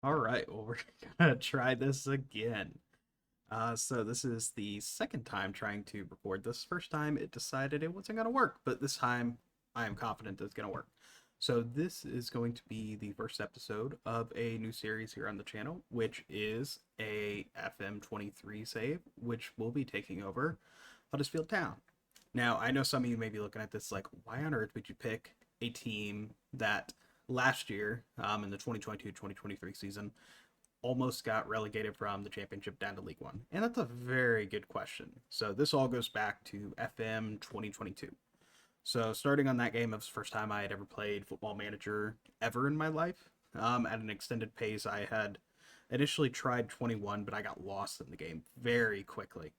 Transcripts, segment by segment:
All right, well, we're gonna try this again. So this is the second time trying to record this. First time it decided it wasn't gonna work, but this time I am confident that it's gonna work. So this is going to be the first episode of a new series here on the channel, which is a FM23 save, which will be taking over Huddersfield Town. Now, I know some of you may be looking at this like, why on earth would you pick a team that last year, in the 2022-2023 season, almost got relegated from the championship down to League One? And that's a very good question. So this all goes back to FM 2022. So starting on that game, it was the first time I had ever played Football Manager ever in my life. At an extended pace, I had initially tried 21, but I got lost in the game very quickly.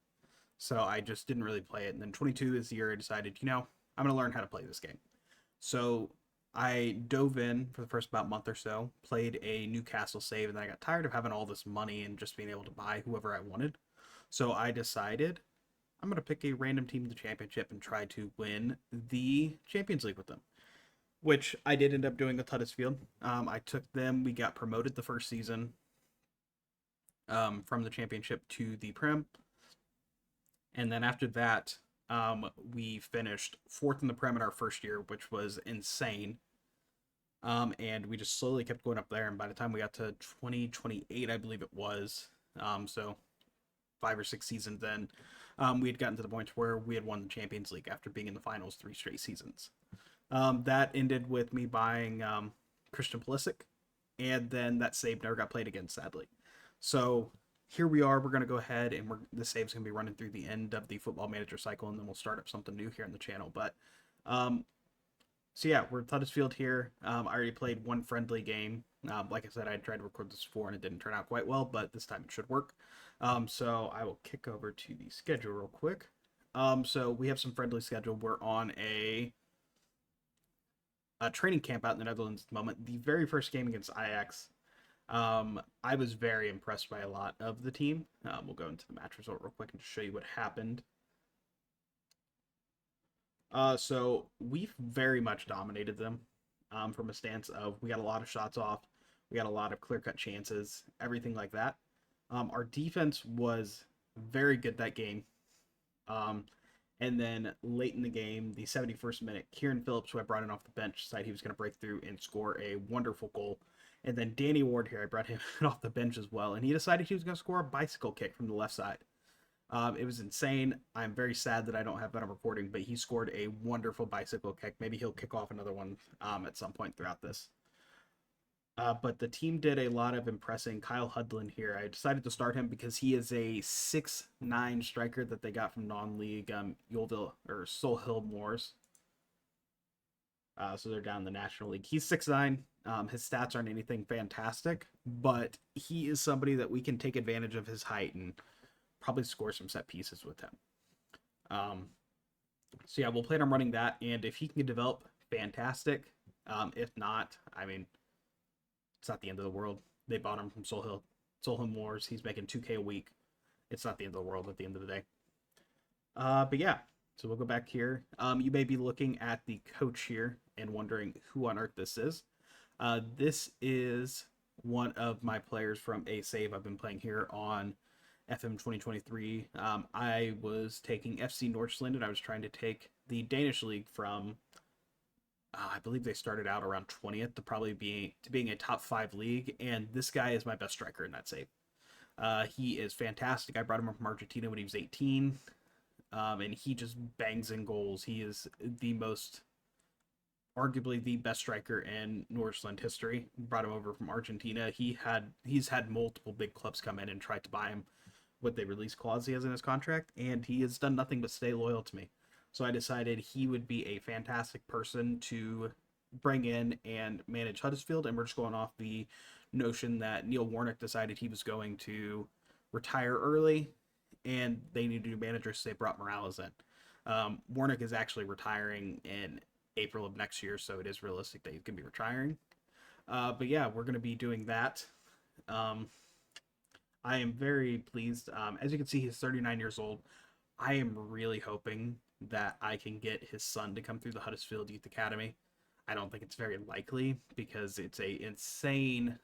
So I just didn't really play it. And then 22 is the year I decided, I'm going to learn how to play this game. So I dove in for the first about month or so, played a Newcastle save, and then I got tired of having all this money and just being able to buy whoever I wanted. So I decided I'm going to pick a random team in the championship and try to win the Champions League with them, which I did end up doing with Huddersfield. I took them. We got promoted the first season from the championship to the Prem. And then after that, we finished fourth in the Prem in our first year, which was insane. And we just slowly kept going up there. And by the time we got to 2028, I believe it was, so 5 or 6 seasons then, we had gotten to the point where we had won the Champions League after being in the finals 3 straight seasons. That ended with me buying Christian Pulisic, and then that save never got played again, sadly. So here we are. We're going to go ahead and the save's going to be running through the end of the Football Manager cycle, and then we'll start up something new here on the channel. But um, so yeah, we're at Huddersfield here. I already played one friendly game. Like I said, I tried to record this before and it didn't turn out quite well, but this time it should work. So I will kick over to the schedule real quick. So we have some friendly schedule. We're on a training camp out in the Netherlands at the moment. The very first game against Ajax, I was very impressed by a lot of the team. We'll go into the match result real quick and just show you what happened. So we very much dominated them, from a stance of we got a lot of shots off, we got a lot of clear cut chances, everything like that. Our defense was very good that game. Um, and then late in the game, the 71st minute, Kieran Phillips, who I brought in off the bench, decided he was going to break through and score a wonderful goal. And then Danny Ward here, I brought him off the bench as well, and he decided he was going to score a bicycle kick from the left side. It was insane. I'm very sad that I don't have that on recording, but he scored a wonderful bicycle kick. Maybe he'll kick off another one at some point throughout this. But the team did a lot of impressing. Kyle Hudlin here, I decided to start him because he is a 6'9" striker that they got from non-league Yeovil or Solihull Moors. So they're down in the National League. He's 6'9". His stats aren't anything fantastic, but he is somebody that we can take advantage of his height and probably score some set pieces with him. Um, so yeah, we'll plan on running that, and if he can develop, fantastic. If not, I mean, it's not the end of the world. They bought him from Solihull Wars. He's making 2K a week. It's not the end of the world at the end of the day. But yeah, so we'll go back here. You may be looking at the coach here and wondering who on earth this is. This is one of my players from a save I've been playing here on FM 2023. I was taking FC Nordsjælland, and I was trying to take the Danish league from, I believe they started out around 20th to probably being a top 5 league, and this guy is my best striker in that save. He is fantastic. I brought him from Argentina when he was 18, and he just bangs in goals. He is arguably the best striker in Nordsjælland history. Brought him over from Argentina. He's had multiple big clubs come in and try to buy him with the release clause he has in his contract, and he has done nothing but stay loyal to me. So I decided he would be a fantastic person to bring in and manage Huddersfield, and we're just going off the notion that Neil Warnock decided he was going to retire early, and they needed a new manager, so they brought Morales in. Warnock is actually retiring in April of next year, so it is realistic that he's going to be retiring. But yeah, we're going to be doing that. I am very pleased. As you can see, he's 39 years old. I am really hoping that I can get his son to come through the Huddersfield Youth Academy. I don't think it's very likely because it's a insane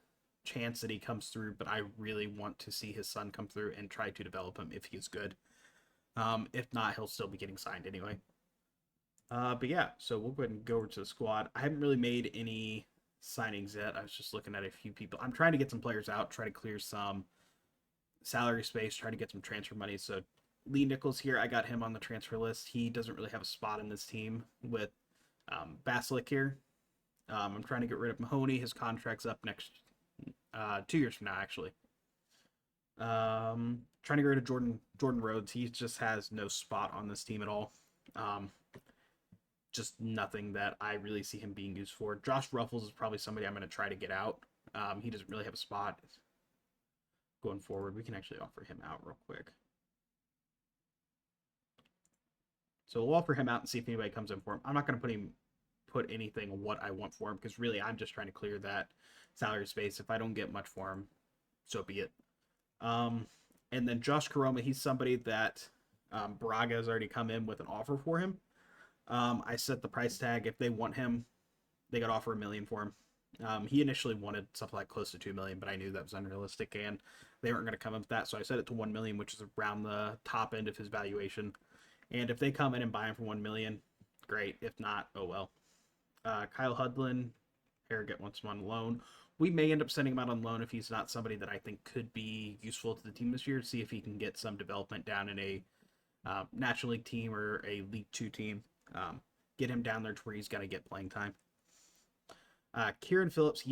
chance that he comes through, but I really want to see his son come through and try to develop him if he's good. If not, he'll still be getting signed anyway. But yeah, so we'll go ahead and go over to the squad. I haven't really made any signings yet. I was just looking at a few people. I'm trying to get some players out, try to clear some salary space, try to get some transfer money. So Lee Nichols here, I got him on the transfer list. He doesn't really have a spot in this team with Basilic here. I'm trying to get rid of Mahoney. His contract's up next 2 years from now, actually. Trying to get rid of Jordan Rhodes. He just has no spot on this team at all. Just nothing that I really see him being used for. Josh Ruffles is probably somebody I'm going to try to get out. He doesn't really have a spot going forward. We can actually offer him out real quick. So we'll offer him out and see if anybody comes in for him. I'm not going to put anything what I want for him, because really I'm just trying to clear that salary space. If I don't get much for him, so be it. And then Josh Karoma, he's somebody that Braga has already come in with an offer for him. I set the price tag. If they want him, they got to offer $1 million for him. He initially wanted something like close to $2 million, but I knew that was unrealistic and they weren't going to come up with that. So I set it to $1 million, which is around the top end of his valuation. And if they come in and buy him for $1 million, great. If not, oh well. Kyle Hudlin, Harrogate wants him on loan. We may end up sending him out on loan if he's not somebody that I think could be useful to the team this year. See if he can get some development down in a National League team or a League 2 team. Get him down there to where he's going to get playing time. Kieran Phillips,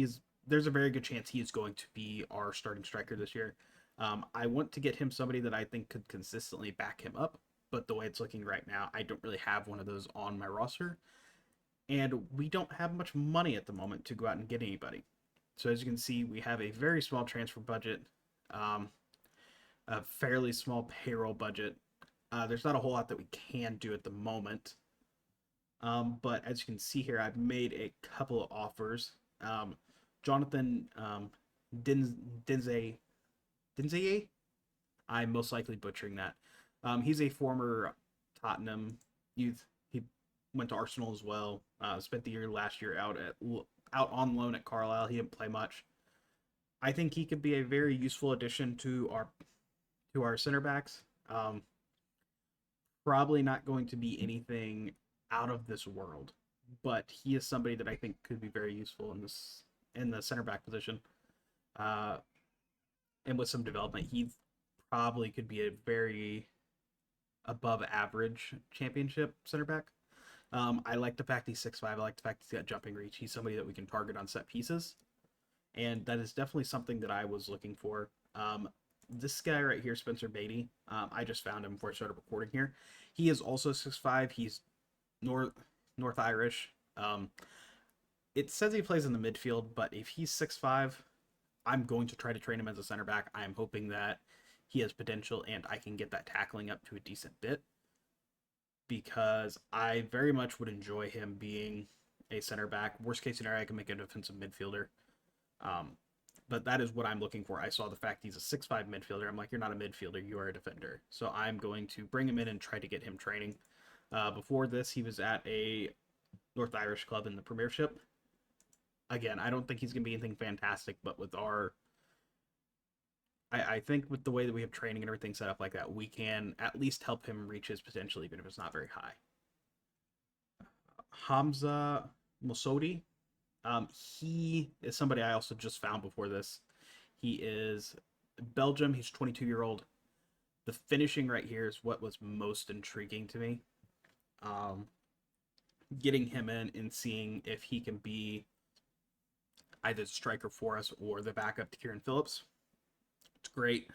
there's a very good chance he is going to be our starting striker this year. I want to get him somebody that I think could consistently back him up, but the way it's looking right now, I don't really have one of those on my roster. And we don't have much money at the moment to go out and get anybody. So as you can see, we have a very small transfer budget, a fairly small payroll budget. There's not a whole lot that we can do at the moment. But as you can see here, I've made a couple of offers. Jonathan Dinze, I'm most likely butchering that. He's a former Tottenham youth. He went to Arsenal as well. Spent the year last year out on loan at Carlisle. He didn't play much. I think he could be a very useful addition to our center backs. Probably not going to be anything out of this world, but he is somebody that I think could be very useful in the center back position. And with some development, he probably could be a very above average championship center back. I like the fact he's 6'5". I like the fact he's got jumping reach. He's somebody that we can target on set pieces. And that is definitely something that I was looking for. This guy right here, Spencer Beatty, I just found him before I started recording here. He is also 6'5". He's North Irish. It says he plays in the midfield, but if he's 6'5", I'm going to try to train him as a center back. I'm hoping that he has potential and I can get that tackling up to a decent bit, because I very much would enjoy him being a center back. Worst case scenario, I can make a defensive midfielder. But that is what I'm looking for. I saw the fact he's a 6'5" midfielder. I'm like, you're not a midfielder, you are a defender. So I'm going to bring him in and try to get him training. Before this, he was at a North Irish club in the Premiership. Again, I don't think he's going to be anything fantastic, but with I think with the way that we have training and everything set up like that, we can at least help him reach his potential, even if it's not very high. Hamza Mosodi. He is somebody I also just found before this. He is Belgium. He's 22-year-old. The finishing right here is what was most intriguing to me. Getting him in and seeing if he can be either the striker for us or the backup to Kieran Phillips. It's great.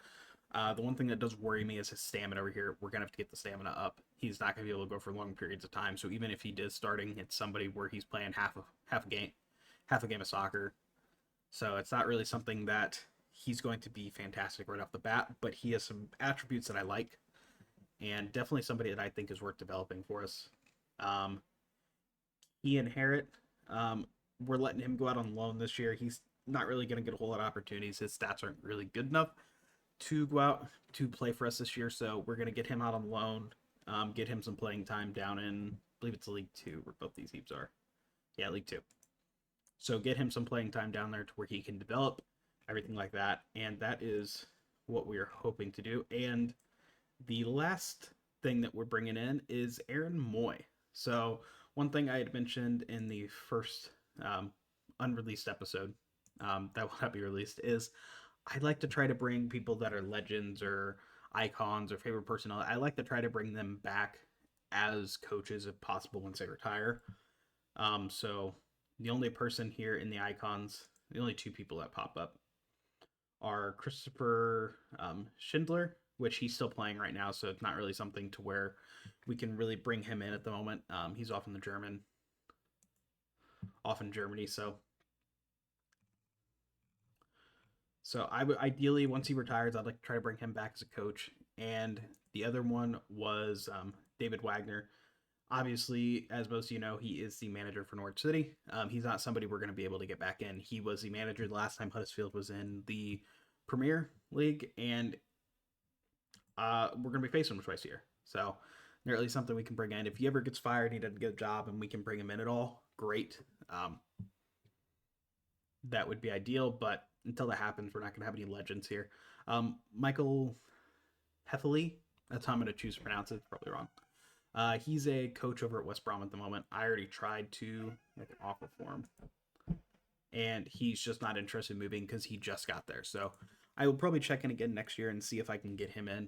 The one thing that does worry me is his stamina over here. We're going to have to get the stamina up. He's not going to be able to go for long periods of time. So even if he is starting, it's somebody where he's playing half a game of soccer. So it's not really something that he's going to be fantastic right off the bat, but he has some attributes that I like, and definitely somebody that I think is worth developing for us. Ian Harrett, we're letting him go out on loan this year. He's not really going to get a whole lot of opportunities. His stats aren't really good enough to go out to play for us this year, so we're going to get him out on loan, get him some playing time down in, I believe it's League 2, where both these teams are. Yeah, League 2. So get him some playing time down there to where he can develop. everything like that. And that is what we are hoping to do. And the last thing that we're bringing in is Aaron Moy. So, one thing I had mentioned in the first unreleased episode that will not be released is I like to try to bring people that are legends or icons or favorite personnel. I like to try to bring them back as coaches if possible once they retire. So the only person here in the icons, the only two people that pop up are Christopher Schindler, which he's still playing right now, so it's not really something to where we can really bring him in at the moment. He's off in Germany. So I would ideally, once he retires, I'd like to try to bring him back as a coach. And the other one was David Wagner. Obviously, as most of you know, he is the manager for Norwich City. He's not somebody we're going to be able to get back in. He was the manager the last time Huddersfield was in the Premier League, and we're going to be facing him twice a year. So, they're at least something we can bring in. If he ever gets fired, he doesn't get a job, and we can bring him in at all, great. That would be ideal, but until that happens, we're not going to have any legends here. Michael Heffley, that's how I'm going to choose to pronounce it. It's probably wrong. He's a coach over at West Brom at the moment. I already tried to make an offer for him, and he's just not interested in moving because he just got there. So I will probably check in again next year and see if I can get him in,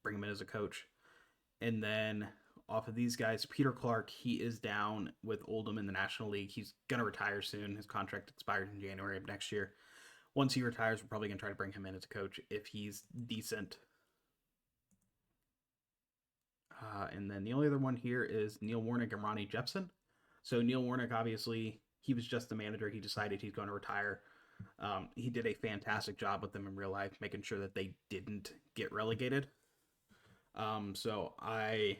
bring him in as a coach. And then off of these guys, Peter Clark, he is down with Oldham in the National League. He's going to retire soon. His contract expires in January of next year. Once he retires, we're probably going to try to bring him in as a coach if he's decent. And then the only other one here is Neil Warnock and Ronnie Jepson. So Neil Warnock, obviously, he was just the manager. He decided he's going to retire. He did a fantastic job with them in real life, making sure that they didn't get relegated. So I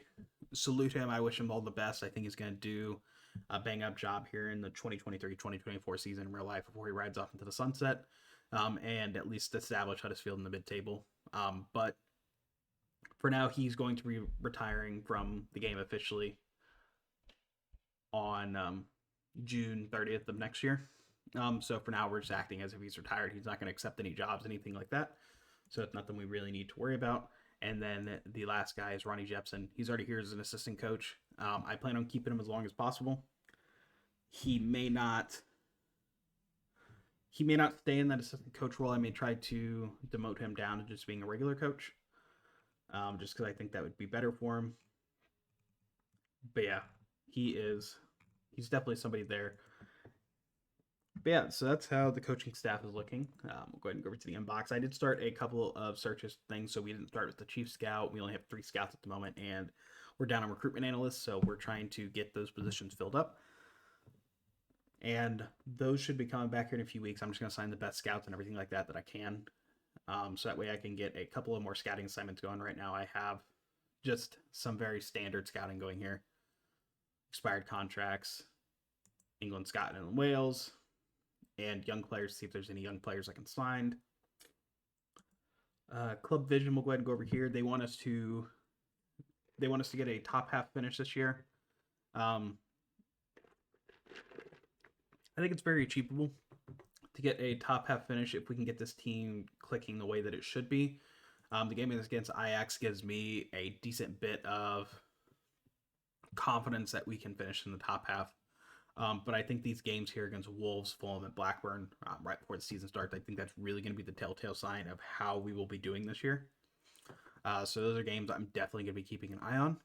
salute him. I wish him all the best. I think he's going to do a bang-up job here in the 2023-2024 season in real life before he rides off into the sunset, and at least establish Huddersfield in the mid-table. But for now, he's going to be retiring from the game officially on June 30th of next year. So for now, we're just acting as if he's retired. He's not going to accept any jobs, anything like that. So it's nothing we really need to worry about. And then the last guy is Ronnie Jepson. He's already here as an assistant coach. I plan on keeping him as long as possible. He may not stay in that assistant coach role. I may try to demote him down to just being a regular coach, just because I think that would be better for him. But yeah, he's definitely somebody there. But yeah, so that's how the coaching staff is looking. We'll go ahead and go over to the inbox. I did start a couple of searches things, so we didn't start with the chief scout. We only have 3 scouts at the moment, and we're down on recruitment analysts, so we're trying to get those positions filled up. And those should be coming back here in a few weeks. I'm just going to sign the best scouts and everything like that I can. So that way I can get a couple of more scouting assignments going. Right now I have just some very standard scouting going here. Expired contracts, England, Scotland, and Wales, and young players, see if there's any young players I can sign. Club Vision, we'll go ahead and go over here. They want us to get a top half finish this year. I think it's very achievable to get a top half finish if we can get this team clicking the way that it should be. The game against Ajax gives me a decent bit of confidence that we can finish in the top half. But I think these games here against Wolves, Fulham, and Blackburn, right before the season starts, I think that's really going to be the telltale sign of how we will be doing this year. So those are games I'm definitely going to be keeping an eye on.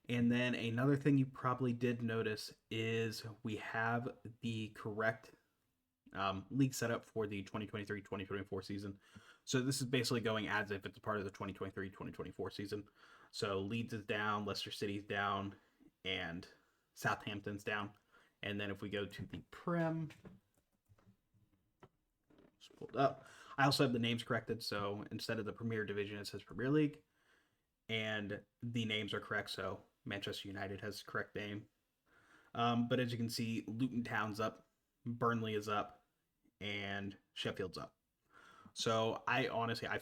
And then another thing you probably did notice is we have the correct league setup for the 2023-2024 season. So this is basically going as if it's a part of the 2023-2024 season. So Leeds is down, Leicester City's down, and Southampton's down. And then if we go to the Prem, just pulled up. I also have the names corrected. So instead of the Premier Division, it says Premier League. And the names are correct. So Manchester United has the correct name. But as you can see, Luton Town's up, Burnley is up, and Sheffield's up. So I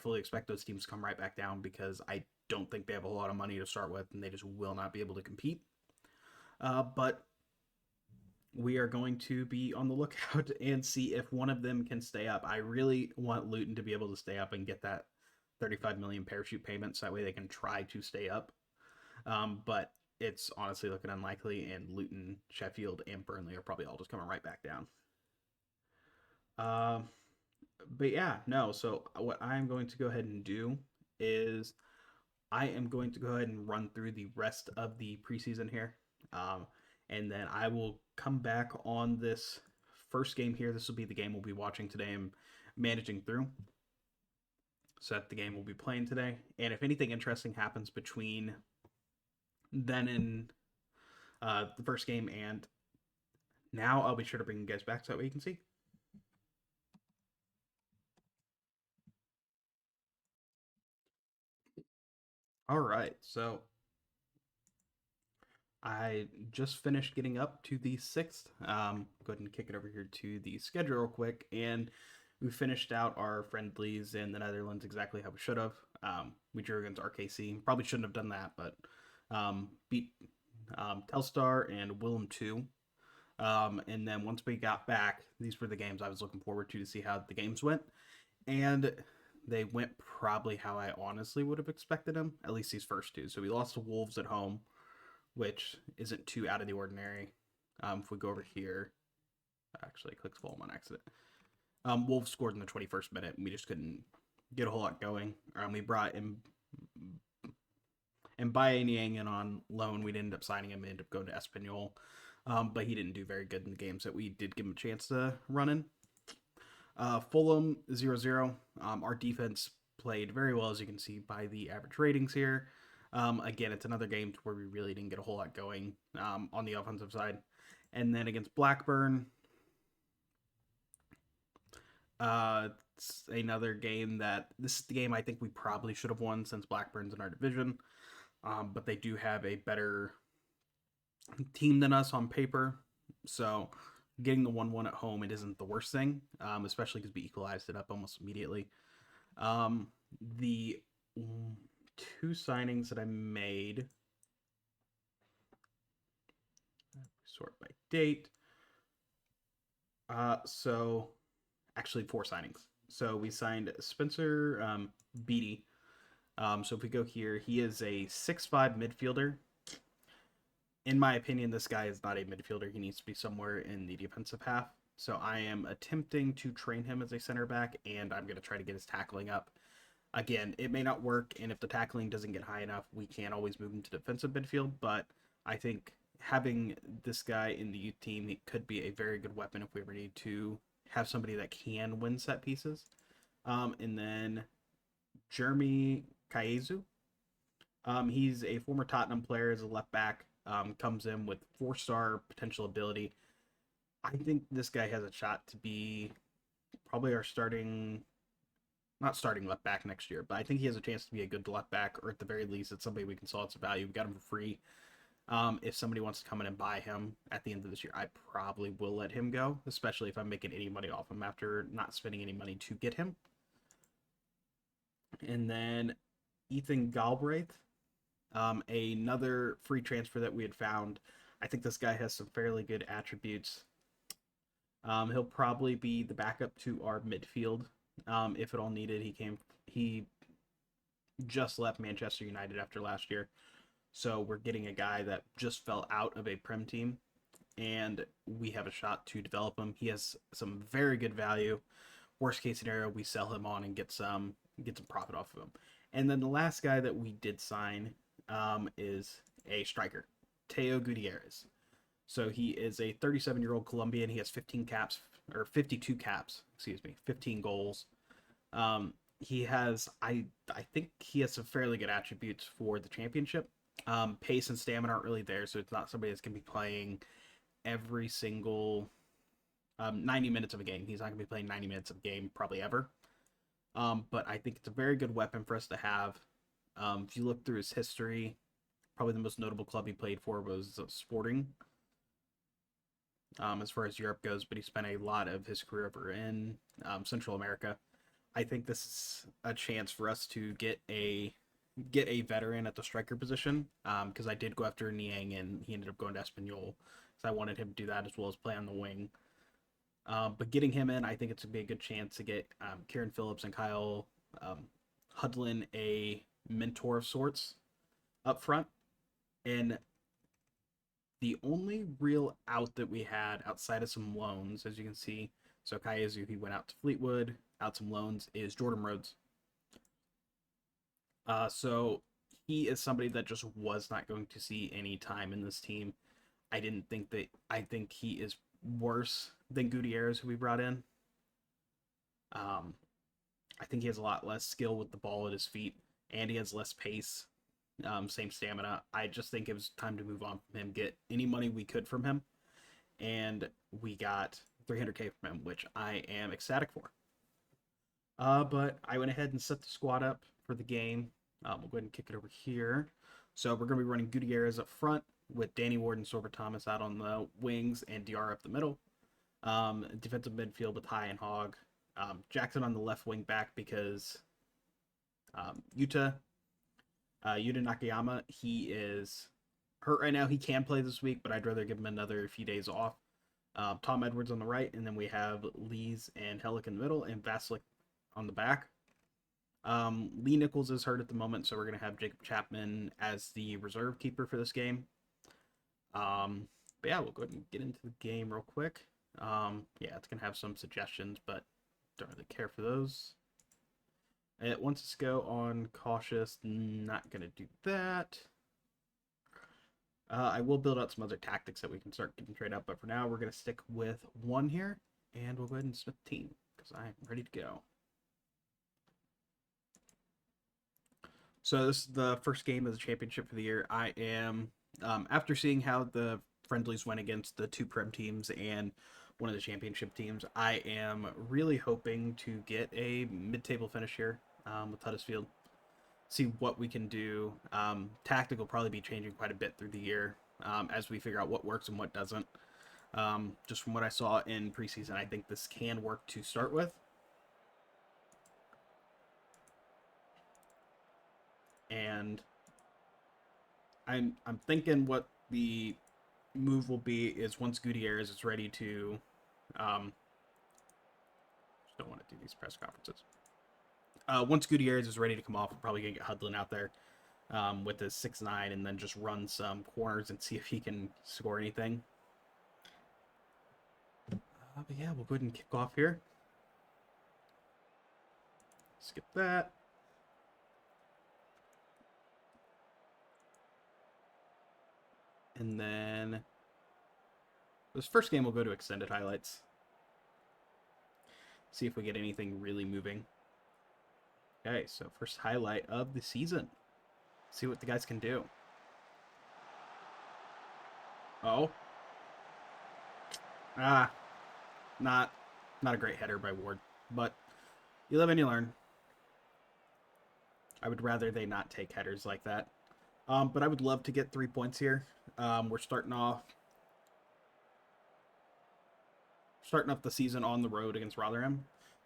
fully expect those teams to come right back down because I don't think they have a lot of money to start with, and they just will not be able to compete. But we are going to be on the lookout and see if one of them can stay up. I really want Luton to be able to stay up and get that 35 million parachute payment so that way they can try to stay up. But it's honestly looking unlikely, and Luton, Sheffield, and Burnley are probably all just coming right back down. Um, but yeah, no. So what I'm going to go ahead and do is I am going to go ahead and run through the rest of the preseason here. Um, and then I will come back on this first game here. This will be the game we'll be watching today and managing through. So that's the game we'll be playing today. And if anything interesting happens between then and the first game and now, I'll be sure to bring you guys back so that way you can see. All right, so I just finished getting up to the sixth. Go ahead and kick it over here to the schedule real quick, and we finished out our friendlies in the Netherlands exactly how we should have. We drew against RKC. Probably shouldn't have done that, but beat Telstar and Willem 2. And then once we got back, these were the games I was looking forward to see how the games went. And they went probably how I honestly would have expected them, at least these first two. So we lost to Wolves at home, which isn't too out of the ordinary. If we go over here, actually clicked full on accident. Wolves scored in the 21st minute, and we just couldn't get a whole lot going. We brought in and by Niang in on loan. We didn't end up signing him. We ended up going to Espanyol, but he didn't do very good in the games that we did give him a chance to run in. Fulham 0-0. Our defense played very well, as you can see by the average ratings here. Again, it's another game where we really didn't get a whole lot going on the offensive side. And then against Blackburn, it's another game that this is the game I think we probably should have won since Blackburn's in our division. But they do have a better team than us on paper. So getting the 1-1 at home, it isn't the worst thing, especially because we equalized it up almost immediately. The two signings that I made, sort by date. So actually 4 signings. So we signed Spencer Beattie. So if we go here, he is a 6'5" midfielder. In my opinion, this guy is not a midfielder. He needs to be somewhere in the defensive half. So I am attempting to train him as a center back, and I'm going to try to get his tackling up. Again, it may not work, and if the tackling doesn't get high enough, we can always move him to defensive midfield. But I think having this guy in the youth team, it could be a very good weapon if we ever need to have somebody that can win set pieces. And then Jeremy Kayezu. He's a former Tottenham player as a left back. Comes in with 4-star potential ability. I think this guy has a shot to be probably our not starting left back next year, but I think he has a chance to be a good left back, or at the very least, it's somebody we can sell some value. We got him for free. If somebody wants to come in and buy him at the end of this year, I probably will let him go, especially if I'm making any money off him after not spending any money to get him. And then Ethan Galbraith, another free transfer that we had found. I think this guy has some fairly good attributes. He'll probably be the backup to our midfield if at all needed. He just left Manchester United after last year, so we're getting a guy that just fell out of a Prem team, and we have a shot to develop him. He has some very good value. Worst case scenario, we sell him on and get some profit off of him. And then the last guy that we did sign is a striker, Teo Gutierrez. So he is a 37-year-old Colombian. He has 52 caps, 15 goals. He has, I think he has some fairly good attributes for the championship. Pace and stamina aren't really there, so it's not somebody that's going to be playing every single 90 minutes of a game. He's not going to be playing 90 minutes of a game probably ever. But I think it's a very good weapon for us to have. If you look through his history, probably the most notable club he played for was Sporting, as far as Europe goes, but he spent a lot of his career over in Central America. I think this is a chance for us to get a veteran at the striker position, because I did go after Niang and he ended up going to Espanyol, because I wanted him to do that as well as play on the wing. But getting him in, I think it's going to be a good chance to get Kieran Phillips and Kyle um, Hudlin a mentor of sorts up front. And the only real out that we had outside of some loans, as you can see, so Kayezu, he went out to Fleetwood, out some loans, is Jordan Rhodes. So he is somebody that just was not going to see any time in this team. I think he is worse than Gutierrez, who we brought in. I think he has a lot less skill with the ball at his feet, and he has less pace. Same stamina. I just think it was time to move on from him, get any money we could from him, and we got 300K from him, which I am ecstatic for. But I went ahead and set the squad up for the game. We'll go ahead and kick it over here. So we're going to be running Gutierrez up front with Danny Ward and Sorber Thomas out on the wings and DR up the middle. Defensive midfield with High and Hogg. Jackson on the left wing back because Yuta Nakayama, he is hurt right now. He can play this week, but I'd rather give him another few days off. Tom Edwards on the right, and then we have Lees and Hellick in the middle, and Vasilik on the back. Lee Nichols is hurt at the moment, so we're going to have Jacob Chapman as the reserve keeper for this game. But yeah, we'll go ahead and get into the game real quick. Yeah, it's going to have some suggestions, but don't really care for those. It wants us to go on cautious, not going to do that. I will build out some other tactics that we can start getting trade up, but for now we're going to stick with one here, and we'll go ahead and submit the team, because I'm ready to go. So this is the first game of the championship for the year. I am, after seeing how the friendlies went against the two Prem teams and one of the championship teams, I am really hoping to get a mid-table finish here with Huddersfield. See what we can do. Tactic will probably be changing quite a bit through the year as we figure out what works and what doesn't. Just from what I saw in preseason, I think this can work to start with. And I'm thinking what the move will be is once Gutierrez is ready to just don't want to do these press conferences. Once Gutierrez is ready to come off, we're probably gonna get Hudlin out there with his 6'9" and then just run some corners and see if he can score anything. But yeah, we'll go ahead and kick off here. Skip that. And then this first game will go to extended highlights. See if we get anything really moving. Okay, so first highlight of the season. See what the guys can do. Oh. Not a great header by Ward, but you live and you learn. I would rather they not take headers like that. But I would love to get 3 points here. We're starting off the season on the road against Rotherham.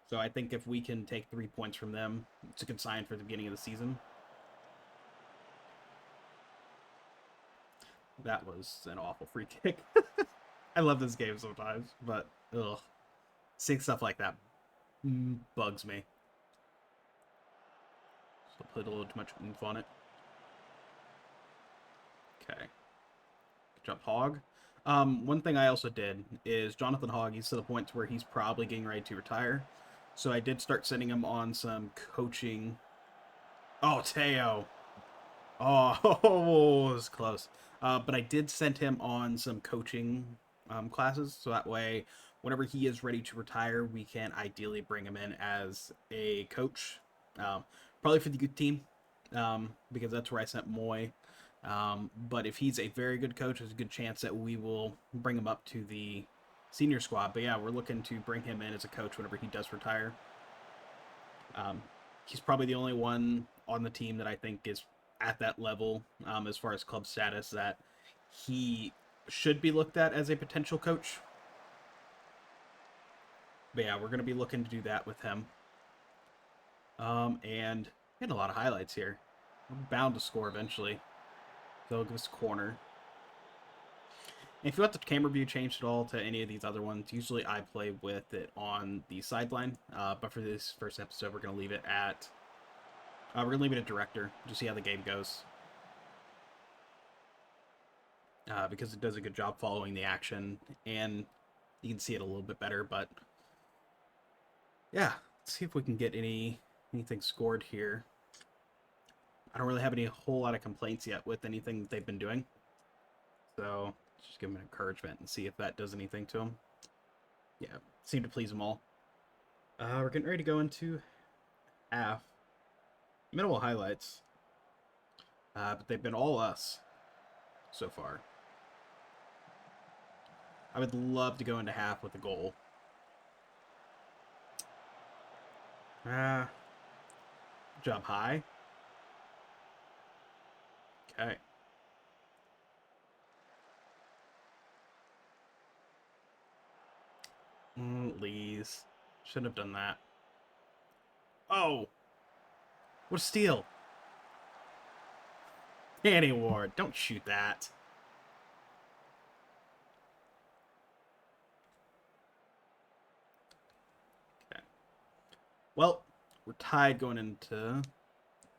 So I think if we can take 3 points from them, it's a good sign for the beginning of the season. That was an awful free kick. I love this game sometimes, but ugh. Seeing stuff like that bugs me. So I put a little too much oomph on it. Okay. Good job, Hogg. One thing I also did is Jonathan Hogg, he's to the point where he's probably getting ready to retire. So I did start sending him on some coaching. Oh, Teo. Oh, it was close. But I did send him on some coaching classes. So that way, whenever he is ready to retire, we can ideally bring him in as a coach. Probably for the youth team, because that's where I sent Moy. But if he's a very good coach, there's a good chance that we will bring him up to the senior squad. But yeah, we're looking to bring him in as a coach whenever he does retire. He's probably the only one on the team that I think is at that level as far as club status that he should be looked at as a potential coach. But yeah, we're going to be looking to do that with him. And we had a lot of highlights here. We're bound to score eventually. They'll give us a corner. If you want the camera view changed at all to any of these other ones, usually I play with it on the sideline. But for this first episode, we're gonna leave it at director. Just see how the game goes. Because it does a good job following the action, and you can see it a little bit better. But yeah, let's see if we can get anything scored here. I don't really have any whole lot of complaints yet with anything that they've been doing, so just give them an encouragement and see if that does anything to them. Yeah, seemed to please them all. We're getting ready to go into half. Minimal highlights, but they've been all us so far. I would love to go into half with a goal. Job high. Okay. Lees. Shouldn't have done that. Oh! What a steal! Danny Ward, don't shoot that. Okay. Well, we're tied going into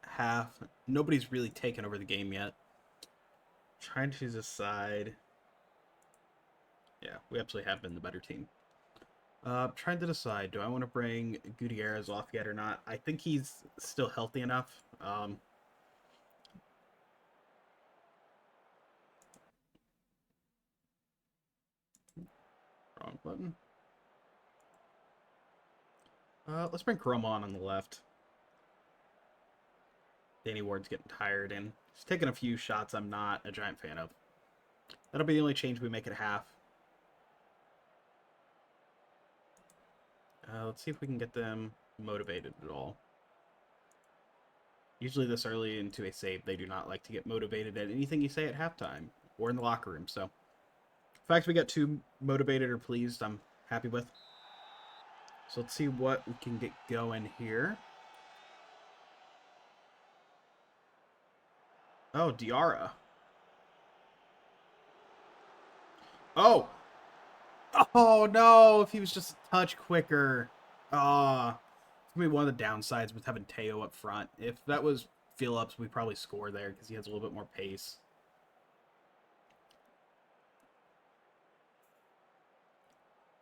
half. Nobody's really taken over the game yet. Trying to decide. Yeah, we absolutely have been the better team. Trying to decide, do I want to bring Gutierrez off yet or not? I think he's still healthy enough. Wrong button. Let's bring Chrome on the left. Danny Ward's getting tired and he's taking a few shots I'm not a giant fan of. That'll be the only change we make at half. Let's see if we can get them motivated at all. Usually this early into a save, they do not like to get motivated at anything you say at halftime or in the locker room. So the fact we got too motivated or pleased, I'm happy with. So let's see what we can get going here. Oh, Diarra. Oh! Oh, no! If he was just a touch quicker. Ah. It's going to be one of the downsides with having Teo up front. If that was Phillips, we'd probably score there because he has a little bit more pace.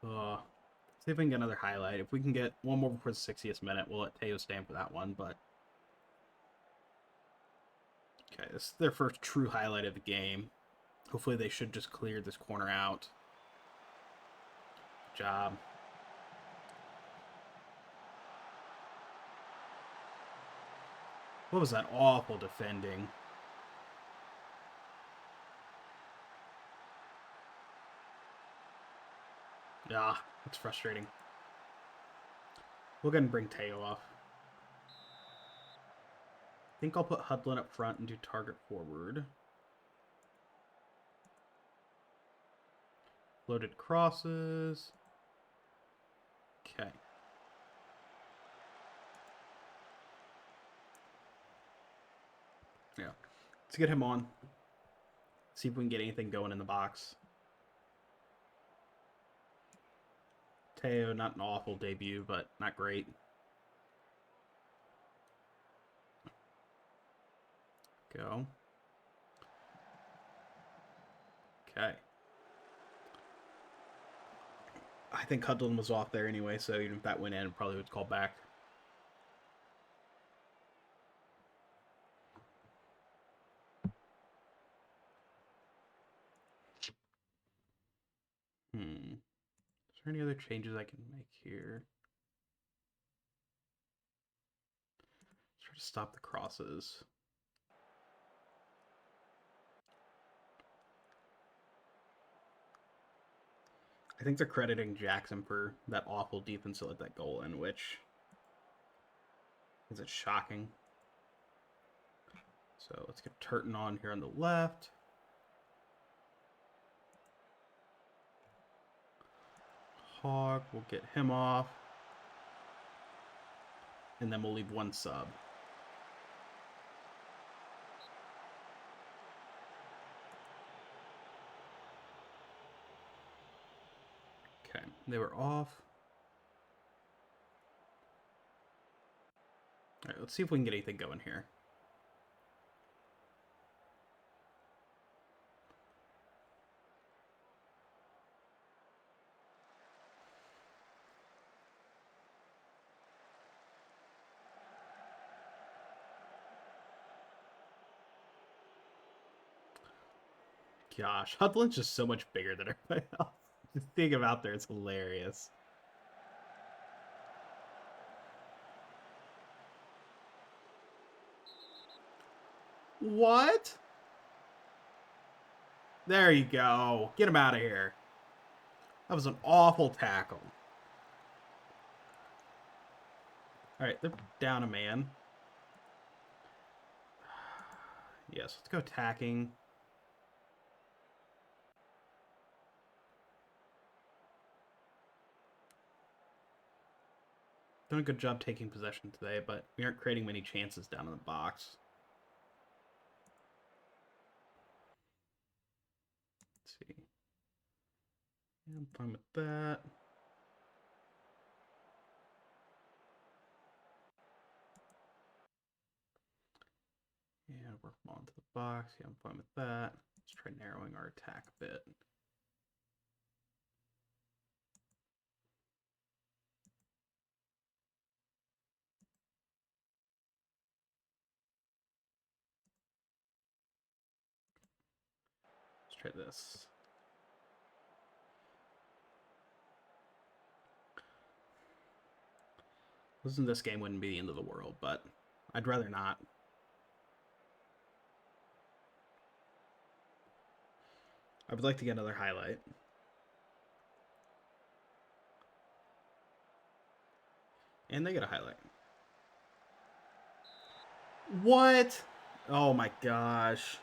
See if we can get another highlight. If we can get one more before the 60th minute, we'll let Teo stand for that one, but... Okay, this is their first true highlight of the game. Hopefully they should just clear this corner out. Good job. What was that awful defending? Ah, that's frustrating. We'll go ahead and bring Teo off. I think I'll put Hudlin up front and do target forward. Loaded crosses. Okay. Yeah. Let's get him on. See if we can get anything going in the box. Teo, not an awful debut, but not great. Go. Okay. I think Hudlin was off there anyway, so even if that went in, it probably would call back. Is there any other changes I can make here? Try to stop the crosses. I think they're crediting Jackson for that awful defense to let that goal in, which is it shocking. So let's get Turton on here on the left. Hawk, we'll get him off. And then we'll leave one sub. They were off. All right, let's see if we can get anything going here. Gosh, Hudlin's just so much bigger than everybody else. Just think about there, it's hilarious. What? There you go. Get him out of here. That was an awful tackle. All right, they're down a man. Yes, let's go attacking. Done a good job taking possession today, but we aren't creating many chances down in the box. Let's see. Yeah, I'm fine with that. Yeah, work them onto the box. Yeah, I'm fine with that. Let's try narrowing our attack a bit. Let's try this. Losing this game wouldn't be the end of the world, but I'd rather not. I would like to get another highlight. And they get a highlight. What? Oh my gosh.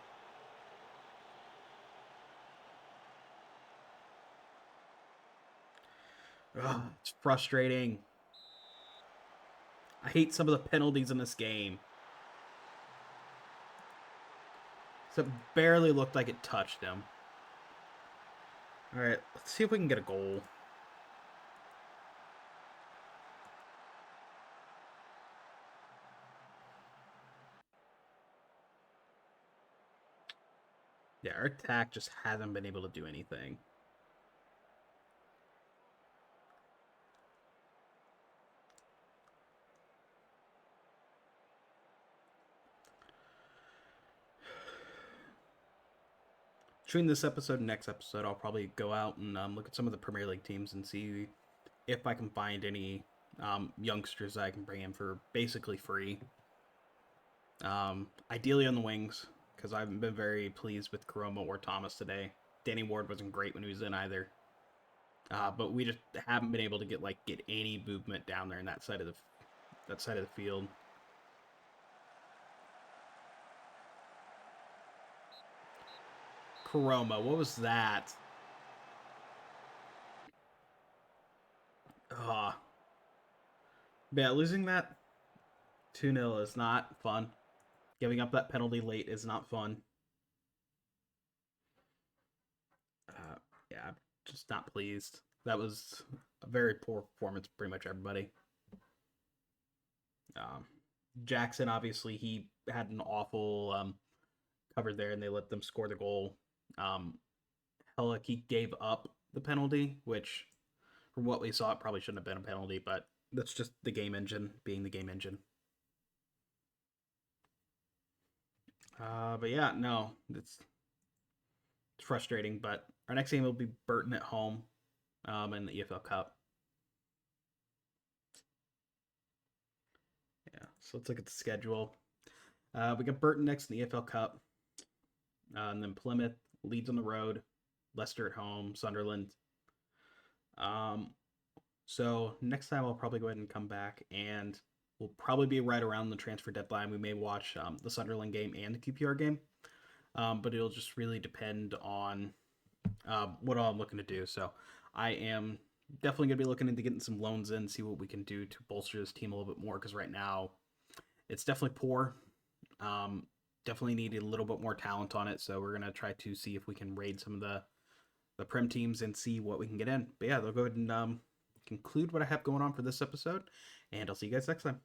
Ugh, it's frustrating. I hate some of the penalties in this game. So it barely looked like it touched him. All right, let's see if we can get a goal. Yeah, our attack just hasn't been able to do anything. Between this episode and next episode, I'll probably go out and look at some of the Premier League teams and see if I can find any youngsters I can bring in for basically free. Ideally on the wings, because I haven't been very pleased with Karoma or Thomas today. Danny Ward wasn't great when he was in either. But we just haven't been able to get any movement down there in that side of the field. Karoma, what was that? Yeah, losing that 2-0 is not fun. Giving up that penalty late is not fun. Yeah, I'm just not pleased. That was a very poor performance, pretty much everybody. Jackson, obviously, he had an awful cover there, and they let them score the goal. Hellick, he gave up the penalty, which, from what we saw, it probably shouldn't have been a penalty, but that's just the game engine being the game engine. But yeah, no, it's frustrating. But our next game will be Burton at home in the EFL Cup. Yeah, so let's look at the schedule. We got Burton next in the EFL Cup, and then Plymouth, Leeds on the road, Leicester at home, Sunderland. So next time I'll probably go ahead and come back, and we'll probably be right around the transfer deadline. We may watch the Sunderland game and the QPR game, but it'll just really depend on what all I'm looking to do. So I am definitely going to be looking into getting some loans in, see what we can do to bolster this team a little bit more, because right now it's definitely poor. Definitely need a little bit more talent on it, so we're going to try to see if we can raid some of the the Prem teams and see what we can get in. But yeah, they'll go ahead and conclude what I have going on for this episode, and I'll see you guys next time.